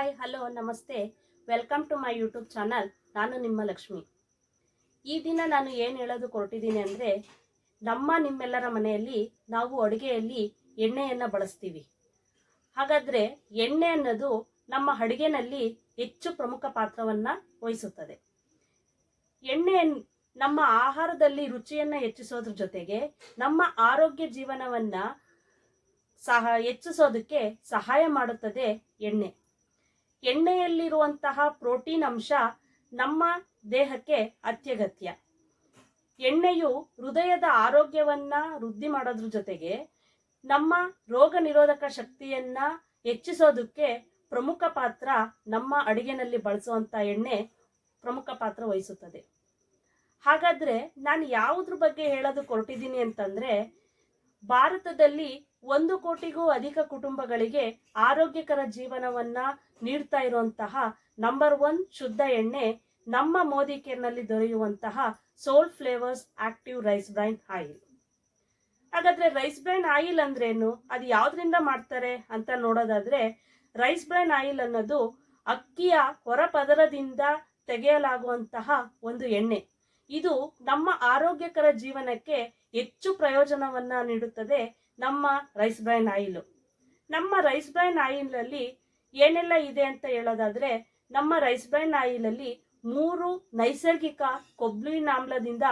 Hi hello ನಮಸ್ತೆ, welcome to my YouTube channel. ನಾನು ನಿಮ್ಮ ಲಕ್ಷ್ಮಿ. ಈ ದಿನ ನಾನು ಏನು ಹೇಳೋದು ಹೊರಟಿದ್ದೀನಿ ಅಂದರೆ, ನಿಮ್ಮೆಲ್ಲರ ಮನೆಯಲ್ಲಿ ನಾವು ಅಡುಗೆಯಲ್ಲಿ ಎಣ್ಣೆಯನ್ನು ಬಳಸ್ತೀವಿ. ಹಾಗಾದರೆ ಎಣ್ಣೆ ಅನ್ನೋದು ನಮ್ಮ ಅಡುಗೆನಲ್ಲಿ ಹೆಚ್ಚು ಪ್ರಮುಖ ಪಾತ್ರವನ್ನು ವಹಿಸುತ್ತದೆ. ಎಣ್ಣೆ ನಮ್ಮ ಆಹಾರದಲ್ಲಿ ರುಚಿಯನ್ನು ಹೆಚ್ಚಿಸೋದ್ರ ಜೊತೆಗೆ ನಮ್ಮ ಆರೋಗ್ಯ ಜೀವನವನ್ನು ಹೆಚ್ಚಿಸೋದಕ್ಕೆ ಸಹಾಯ ಮಾಡುತ್ತದೆ ಎಣ್ಣೆ. ಎಣ್ಣೆಯಲ್ಲಿರುವಂತಹ ಪ್ರೋಟೀನ್ ಅಂಶ ನಮ್ಮ ದೇಹಕ್ಕೆ ಅತ್ಯಗತ್ಯ. ಎಣ್ಣೆಯು ಹೃದಯದ ಆರೋಗ್ಯವನ್ನ ವೃದ್ಧಿ ಮಾಡೋದ್ರ ಜೊತೆಗೆ ನಮ್ಮ ರೋಗ ನಿರೋಧಕ ಶಕ್ತಿಯನ್ನ ಹೆಚ್ಚಿಸೋದಕ್ಕೆ ಪ್ರಮುಖ ಪಾತ್ರ, ನಮ್ಮ ಅಡಿಗೆನಲ್ಲಿ ಬಳಸುವಂತ ಎಣ್ಣೆ ಪ್ರಮುಖ ಪಾತ್ರ ವಹಿಸುತ್ತದೆ. ಹಾಗಾದ್ರೆ ನಾನು ಯಾವುದ್ರ ಬಗ್ಗೆ ಹೇಳೋದಕ್ಕೆ ಹೊರಟಿದ್ದೀನಿ ಅಂತಂದ್ರೆ, ಭಾರತದಲ್ಲಿ 1 ಕೋಟಿಗೂ ಅಧಿಕ ಕುಟುಂಬಗಳಿಗೆ ಆರೋಗ್ಯಕರ ಜೀವನವನ್ನ ನೀಡ್ತಾ ಇರುವಂತಹ ನಂಬರ್ 1 ಶುದ್ಧ ಎಣ್ಣೆ ನಮ್ಮ ಮೋದಿ ಕೇರ್ನಲ್ಲಿ ದೊರೆಯುವಂತಹ soul flavours active rice bran oil. ಹಾಗಾದ್ರೆ ರೈಸ್ ಬ್ರೈನ್ ಆಯಿಲ್ ಅಂದ್ರೇನು, ಅದು ಯಾವ್ದ್ರಿಂದ ಮಾಡ್ತಾರೆ ಅಂತ ನೋಡೋದಾದ್ರೆ, ರೈಸ್ ಬ್ರೈನ್ ಆಯಿಲ್ ಅನ್ನೋದು ಅಕ್ಕಿಯ ಹೊರ ಪದರದಿಂದ ತೆಗೆಯಲಾಗುವಂತಹ ಒಂದು ಎಣ್ಣೆ. ಇದು ನಮ್ಮ ಆರೋಗ್ಯಕರ ಜೀವನಕ್ಕೆ ಹೆಚ್ಚು ಪ್ರಯೋಜನವನ್ನ ನೀಡುತ್ತದೆ. ನಮ್ಮ ರೈಸ್ ಬ್ರೈನ್ ಆಯಿಲ್, ನಮ್ಮ ರೈಸ್ ಬ್ರೈನ್ ಆಯಿಲ್ ಅಲ್ಲಿ ಏನೆಲ್ಲ ಇದೆ ಅಂತ ಹೇಳೋದಾದ್ರೆ, ನಮ್ಮ ರೈಸ್ ಬ್ರೈನ್ ಆಯಿಲ್ ಅಲ್ಲಿ 3 ನೈಸರ್ಗಿಕ ಕೊಬ್ಬಿನ ಆಮ್ಲದಿಂದ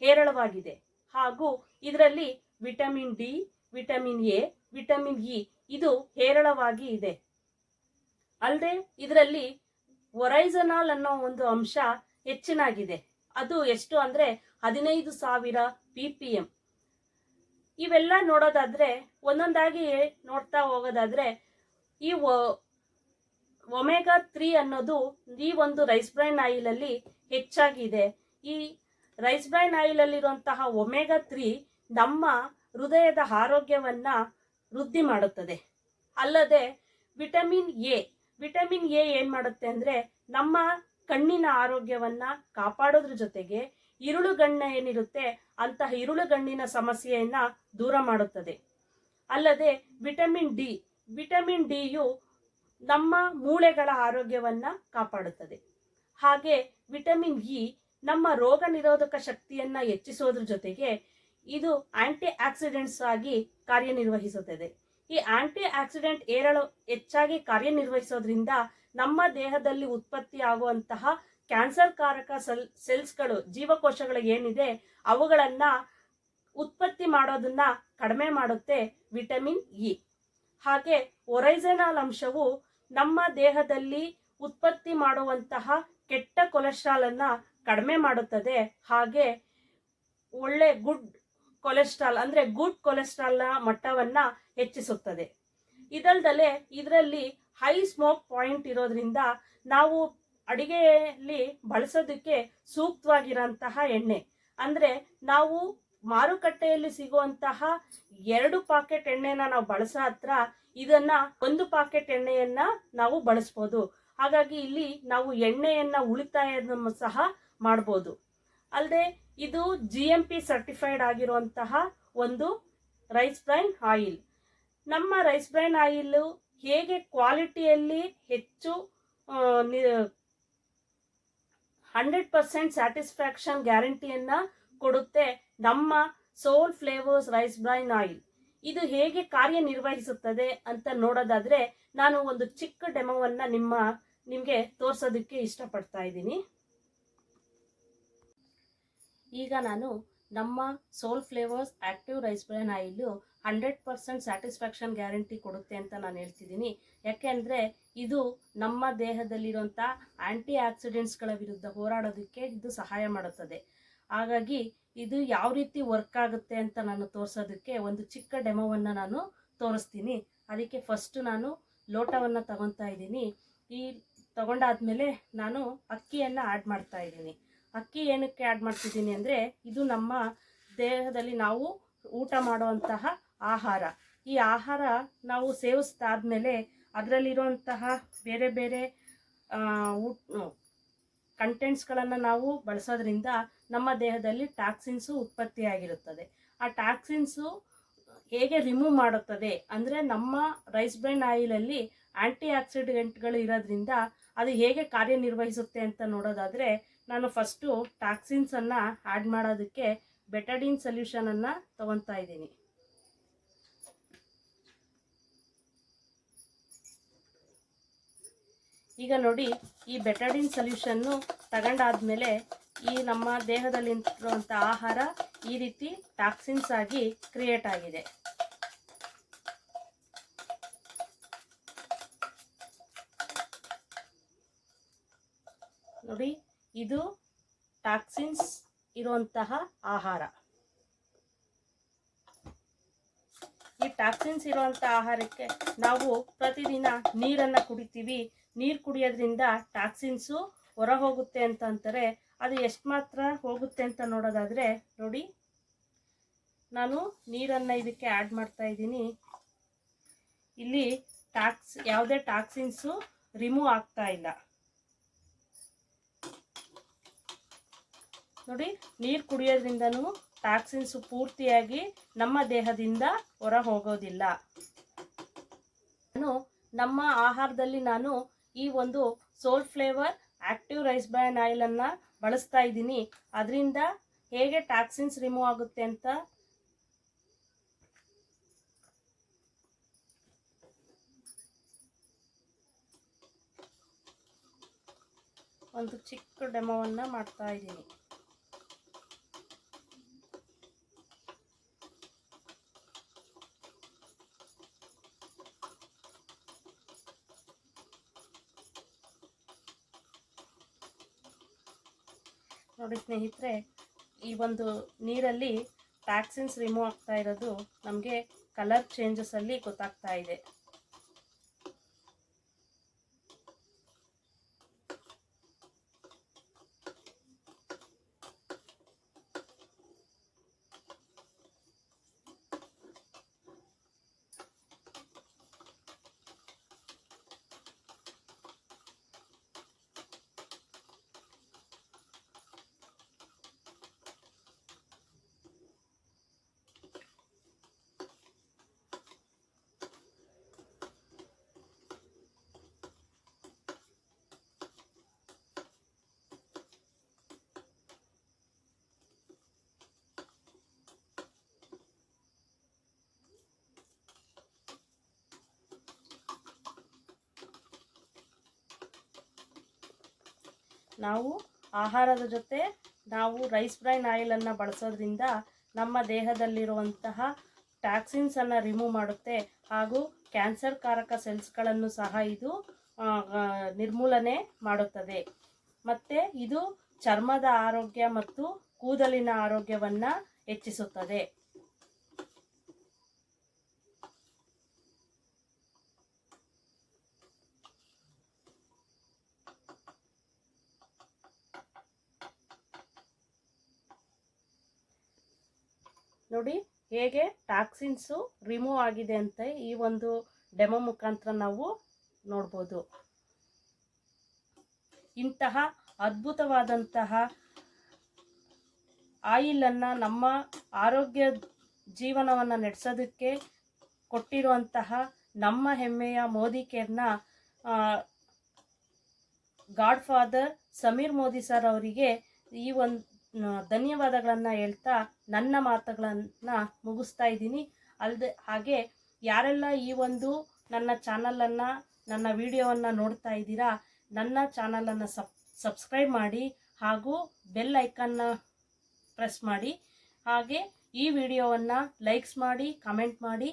ಹೇರಳವಾಗಿದೆ. ಹಾಗೂ ಇದರಲ್ಲಿ vitamin D, vitamin A, vitamin E ಇದು ಹೇರಳವಾಗಿ ಇದೆ. ಅಲ್ಲದೆ ಇದರಲ್ಲಿ ಒರೈಸನಾಲ್ ಅನ್ನೋ ಒಂದು ಅಂಶ ಹೆಚ್ಚಿನಾಗಿದೆ. ಅದು ಎಷ್ಟು ಅಂದ್ರೆ 15,000 ppm. ಇವೆಲ್ಲ ನೋಡೋದಾದ್ರೆ, ಒಂದೊಂದಾಗಿ ನೋಡ್ತಾ ಹೋಗೋದಾದ್ರೆ, ಈ ಒಮೆಗಾ 3 ಅನ್ನೋದು ಈ ಒಂದು ರೈಸ್ ಬ್ರೈನ್ ಆಯಿಲ್ ಅಲ್ಲಿ ಹೆಚ್ಚಾಗಿದೆ. ಈ ರೈಸ್ ಬ್ರೈನ್ ಆಯಿಲ್ ಅಲ್ಲಿರುವಂತಹ ಒಮೆಗಾ 3 ನಮ್ಮ ಹೃದಯದ ಆರೋಗ್ಯವನ್ನ ವೃದ್ಧಿ ಮಾಡುತ್ತದೆ. ಅಲ್ಲದೆ ವಿಟಮಿನ್ ಎ ಏನ್ ಮಾಡುತ್ತೆ ಅಂದ್ರೆ, ನಮ್ಮ ಕಣ್ಣಿನ ಆರೋಗ್ಯವನ್ನ ಕಾಪಾಡೋದ್ರ ಜೊತೆಗೆ ಇರುಳುಗಣ್ಣ ಏನಿರುತ್ತೆ ಅಂತಹ ಇರುಳುಗಣ್ಣಿನ ಸಮಸ್ಯೆಯನ್ನ ದೂರ ಮಾಡುತ್ತದೆ. ಅಲ್ಲದೆ ವಿಟಮಿನ್ ಡಿಯು ನಮ್ಮ ಮೂಳೆಗಳ ಆರೋಗ್ಯವನ್ನ ಕಾಪಾಡುತ್ತದೆ. ಹಾಗೆ ವಿಟಮಿನ್ ಇ ನಮ್ಮ ರೋಗ ನಿರೋಧಕ ಶಕ್ತಿಯನ್ನ ಹೆಚ್ಚಿಸೋದ್ರ ಜೊತೆಗೆ ಇದು ಆಂಟಿ ಆಕ್ಸಿಡೆಂಟ್ಸ್ ಆಗಿ ಕಾರ್ಯನಿರ್ವಹಿಸುತ್ತದೆ. ಈ ಆಂಟಿ ಆಕ್ಸಿಡೆಂಟ್ ಹೆಚ್ಚಾಗಿ ಕಾರ್ಯನಿರ್ವಹಿಸೋದ್ರಿಂದ ನಮ್ಮ ದೇಹದಲ್ಲಿ ಉತ್ಪತ್ತಿ ಆಗುವಂತಹ ಕ್ಯಾನ್ಸರ್ ಕಾರಕ ಸೆಲ್ಸ್ಗಳು, ಜೀವಕೋಶಗಳು ಏನಿದೆ ಅವುಗಳನ್ನ ಉತ್ಪತ್ತಿ ಮಾಡೋದನ್ನ ಕಡಿಮೆ ಮಾಡುತ್ತೆ ವಿಟಮಿನ್ ಇ. ಹಾಗೆ ಒರೈಸನಾಲ್ ಅಂಶವು ನಮ್ಮ ದೇಹದಲ್ಲಿ ಉತ್ಪತ್ತಿ ಮಾಡುವಂತಹ ಕೆಟ್ಟ ಕೊಲೆಸ್ಟ್ರಾಲ್ ಅನ್ನ ಕಡಿಮೆ ಮಾಡುತ್ತದೆ. ಹಾಗೆ ಒಳ್ಳೆ ಗುಡ್ ಕೊಲೆಸ್ಟ್ರಾಲ್ನ ಮಟ್ಟವನ್ನ ಹೆಚ್ಚಿಸುತ್ತದೆ. ಇದಲ್ದಲೆ ಇದರಲ್ಲಿ ಹೈ ಸ್ಮೋಕ್ ಪಾಯಿಂಟ್ ಇರೋದ್ರಿಂದ ನಾವು ಅಡಿಗೆಯಲ್ಲಿ ಬಳಸೋದಕ್ಕೆ ಸೂಕ್ತವಾಗಿರೋಂತಹ ಎಣ್ಣೆ. ಅಂದ್ರೆ ನಾವು ಮಾರುಕಟ್ಟೆಯಲ್ಲಿ ಸಿಗುವಂತಹ 2 ಪಾಕೆಟ್ ಎಣ್ಣೆನ ನಾವು ಬಳಸೋ ಹತ್ರ ಇದನ್ನ 1 ಪಾಕೆಟ್ ಎಣ್ಣೆಯನ್ನ ನಾವು ಬಳಸ್ಬೋದು. ಹಾಗಾಗಿ ಇಲ್ಲಿ ನಾವು ಎಣ್ಣೆಯನ್ನ ಉಳಿತಾಯವನ್ನು ಸಹ ಮಾಡ್ಬೋದು. ಅಲ್ಲದೆ ಇದು GMP ಸರ್ಟಿಫೈಡ್ ಆಗಿರುವಂತಹ ಒಂದು ರೈಸ್ ಬ್ರೈನ್ ಆಯಿಲ್. ನಮ್ಮ ರೈಸ್ ಬ್ರೈನ್ ಆಯಿಲ್ ಹೇಗೆ ಕ್ವಾಲಿಟಿಯಲ್ಲಿ ಹೆಚ್ಚು 100% ಸ್ಯಾಟಿಸ್ಫ್ಯಾಕ್ಷನ್ ಗ್ಯಾರಂಟಿಯನ್ನ ಕೊಡುತ್ತೆ ನಮ್ಮ soul flavours rice bran oil. ಇದು ಹೇಗೆ ಕಾರ್ಯನಿರ್ವಹಿಸುತ್ತದೆ ಅಂತ ನೋಡೋದಾದ್ರೆ, ನಾನು ಒಂದು ಚಿಕ್ಕ ಡೆಮೋವನ್ನ ನಿಮ್ಗೆ ತೋರ್ಸೋದಕ್ಕೆ ಇಷ್ಟಪಡ್ತಾ ಇದ್ದೀನಿ. ಈಗ ನಾನು ನಮ್ಮ soul flavours active rice bran oil 100% satisfaction guarantee ಕೊಡುತ್ತೆ ಅಂತ ನಾನು ಹೇಳ್ತಿದ್ದೀನಿ. ಯಾಕೆಂದರೆ ಇದು ನಮ್ಮ ದೇಹದಲ್ಲಿರುವಂಥ ಆಂಟಿ ಆಕ್ಸಿಡೆಂಟ್ಸ್ಗಳ ವಿರುದ್ಧ ಹೋರಾಡೋದಕ್ಕೆ ಇದು ಸಹಾಯ ಮಾಡುತ್ತದೆ. ಹಾಗಾಗಿ ಇದು ಯಾವ ರೀತಿ ವರ್ಕ್ ಆಗುತ್ತೆ ಅಂತ ನಾನು ತೋರಿಸೋದಕ್ಕೆ ಒಂದು ಚಿಕ್ಕ ಡೆಮೋವನ್ನು ನಾನು ತೋರಿಸ್ತೀನಿ. ಅದಕ್ಕೆ ಫಸ್ಟ್ ನಾನು ಲೋಟವನ್ನು ತಗೊತಾ ಇದ್ದೀನಿ. ಈ ತಗೊಂಡಾದ್ಮೇಲೆ ನಾನು ಅಕ್ಕಿಯನ್ನು ಆ್ಯಡ್ ಮಾಡ್ತಾ ಇದ್ದೀನಿ. ಅಕ್ಕಿ ಏನಕ್ಕೆ ಆ್ಯಡ್ ಮಾಡ್ತಿದ್ದೀನಿ ಅಂದರೆ, ಇದು ನಮ್ಮ ದೇಹದಲ್ಲಿ ನಾವು ಊಟ ಮಾಡುವಂತಹ ಆಹಾರ. ಈ ಆಹಾರ ನಾವು ಸೇವಿಸಿದಾದ್ಮೇಲೆ ಅದರಲ್ಲಿರುವಂತಹ ಬೇರೆ ಬೇರೆ ಕಂಟೆಂಟ್ಸ್ಗಳನ್ನು ನಾವು ಬಳಸೋದ್ರಿಂದ ನಮ್ಮ ದೇಹದಲ್ಲಿ ಟಾಕ್ಸಿನ್ಸು ಉತ್ಪತ್ತಿಯಾಗಿರುತ್ತದೆ. ಆ ಟಾಕ್ಸಿನ್ಸು ಹೇಗೆ ರಿಮೂವ್ ಮಾಡುತ್ತದೆ ಅಂದರೆ, ನಮ್ಮ ರೈಸ್ ಬ್ರೈನ್ ಆಯಿಲಲ್ಲಿ ಆ್ಯಂಟಿ ಆಕ್ಸಿಡೆಂಟ್ಗಳು ಇರೋದ್ರಿಂದ ಅದು ಹೇಗೆ ಕಾರ್ಯನಿರ್ವಹಿಸುತ್ತೆ ಅಂತ ನೋಡೋದಾದರೆ, ನಾನು ಫಸ್ಟು ಟಾಕ್ಸಿನ್ಸನ್ನು ಆ್ಯಡ್ ಮಾಡೋದಕ್ಕೆ ಬೆಟಡಿನ್ ಸೊಲ್ಯೂಷನನ್ನು ತೊಗೊತಾ ಇದ್ದೀನಿ. ಈಗ ನೋಡಿ, ಈ ಬೆಟಡಿನ್ ಸೊಲ್ಯೂಷನ್ನು ತಗೊಂಡಾದ್ಮೇಲೆ ಈ ನಮ್ಮ ದೇಹದಲ್ಲಿರುವಂಥ ಆಹಾರ ಈ ರೀತಿ ಟಾಕ್ಸಿನ್ಸ್ ಆಗಿ ಕ್ರಿಯೇಟ್ ಆಗಿದೆ. ನೋಡಿ, ಇದು ಟಾಕ್ಸಿನ್ಸ್ ಇರುವಂತಹ ಆಹಾರ. ಈ ಟಾಕ್ಸಿನ್ಸ್ ಇರುವಂಥ ಆಹಾರಕ್ಕೆ ನಾವು ಪ್ರತಿದಿನ ನೀರನ್ನು ಕುಡಿತೀವಿ. ನೀರು ಕುಡಿಯೋದ್ರಿಂದ ಟಾಕ್ಸಿನ್ಸು ಹೊರ ಹೋಗುತ್ತೆ ಅಂತ ಅಂತಾರೆ. ಅದು ಎಷ್ಟು ಮಾತ್ರ ಹೋಗುತ್ತೆ ಅಂತ ನೋಡೋದಾದರೆ, ನೋಡಿ, ನಾನು ನೀರನ್ನು ಇದಕ್ಕೆ ಆ್ಯಡ್ ಮಾಡ್ತಾ ಇದ್ದೀನಿ. ಇಲ್ಲಿ ಯಾವುದೇ ಟಾಕ್ಸಿನ್ಸು ರಿಮೂವ್ ಆಗ್ತಾ ಇಲ್ಲ. ನೋಡಿ, ನೀರು ಕುಡಿಯೋದ್ರಿಂದನೂ ಟಾಕ್ಸಿನ್ಸು ಪೂರ್ತಿಯಾಗಿ ನಮ್ಮ ದೇಹದಿಂದ ಹೊರ ಹೋಗೋದಿಲ್ಲ. ನಮ್ಮ ಆಹಾರದಲ್ಲಿ ನಾನು ಈ ಒಂದು ಸೋಲ್ ಫ್ಲೇವರ್ ಆಕ್ಟಿವ್ ರೈಸ್ ಬ್ರ್ಯಾನ್ ಆಯಿಲನ್ನು ಬಳಸ್ತಾ ಇದ್ದೀನಿ. ಅದರಿಂದ ಹೇಗೆ ಟಾಕ್ಸಿನ್ಸ್ ರಿಮೂವ್ ಆಗುತ್ತೆ ಅಂತ ಒಂದು ಚಿಕ್ಕ ಡೆಮೋವನ್ನು ಮಾಡ್ತಾ ಇದ್ದೀನಿ. ನೋಡಿ ಸ್ನೇಹಿತರೆ, ಈ ಒಂದು ನೀರಲ್ಲಿ ಟಾಕ್ಸಿನ್ಸ್ ರಿಮೂವ್ ಆಗ್ತಾ ಇರೋದು ನಮಗೆ ಕಲರ್ ಚೇಂಜಸಲ್ಲಿ ಗೊತ್ತಾಗ್ತಾ ಇದೆ. ನಾವು ಆಹಾರದ ಜೊತೆ ನಾವು ರೈಸ್ ಬ್ರೈನ್ ಆಯಿಲನ್ನು ಬಳಸೋದ್ರಿಂದ ನಮ್ಮ ದೇಹದಲ್ಲಿರುವಂತಹ ಟಾಕ್ಸಿನ್ಸನ್ನು ರಿಮೂವ್ ಮಾಡುತ್ತೆ. ಹಾಗೂ ಕ್ಯಾನ್ಸರ್ ಕಾರಕ ಸೆಲ್ಸ್ಗಳನ್ನು ಸಹ ಇದು ನಿರ್ಮೂಲನೆ ಮಾಡುತ್ತದೆ. ಮತ್ತು ಇದು ಚರ್ಮದ ಆರೋಗ್ಯ ಮತ್ತು ಕೂದಲಿನ ಆರೋಗ್ಯವನ್ನು ಹೆಚ್ಚಿಸುತ್ತದೆ. ನೋಡಿ ಹೇಗೆ ಟಾಕ್ಸಿನ್ಸು ರಿಮೂವ್ ಆಗಿದೆ ಅಂತ ಈ ಒಂದು ಡೆಮೋ ಮುಖಾಂತರ ನಾವು ನೋಡ್ಬೋದು. ಇಂತಹ ಅದ್ಭುತವಾದಂತಹ ಆಯಿಲನ್ನು ನಮ್ಮ ಆರೋಗ್ಯ ಜೀವನವನ್ನು ನಡೆಸೋದಕ್ಕೆ ಕೊಟ್ಟಿರುವಂತಹ ನಮ್ಮ ಹೆಮ್ಮೆಯ ಮೋದಿ ಕೇರ್ನ godfather Sameer Modi sir ಅವರಿಗೆ ಈ ಒಂದು ಧನ್ಯವಾದಗಳನ್ನು ಹೇಳ್ತಾ ನನ್ನ ಮಾತುಗಳನ್ನು ಮುಗಿಸ್ತಾ ಇದ್ದೀನಿ. ಹಾಗೆ ಯಾರೆಲ್ಲ ಈ ಒಂದು ನನ್ನ ಚಾನಲನ್ನು, ನನ್ನ ವಿಡಿಯೋವನ್ನು ನೋಡ್ತಾ ಇದ್ದೀರಾ, ನನ್ನ ಚಾನಲನ್ನು ಸಬ್ಸ್ಕ್ರೈಬ್ ಮಾಡಿ ಹಾಗೂ ಬೆಲ್ ಐಕನ್ನ ಪ್ರೆಸ್ ಮಾಡಿ. ಹಾಗೆ ಈ ವಿಡಿಯೋವನ್ನು ಲೈಕ್ಸ್ ಮಾಡಿ, ಕಮೆಂಟ್ ಮಾಡಿ,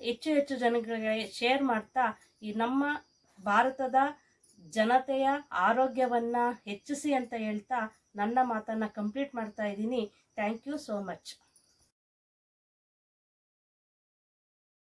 ಹೆಚ್ಚು ಹೆಚ್ಚು ಜನಗಳಿಗೆ ಶೇರ್ ಮಾಡ್ತಾ ಈ ನಮ್ಮ ಭಾರತದ ಜನತೆಯ ಆರೋಗ್ಯವನ್ನು ಹೆಚ್ಚಿಸಿ ಅಂತ ಹೇಳ್ತಾ ನನ್ನ ಮಾತನ್ನು ಕಂಪ್ಲೀಟ್ ಮಾಡ್ತಾ ಇದ್ದೀನಿ. Thank you so much.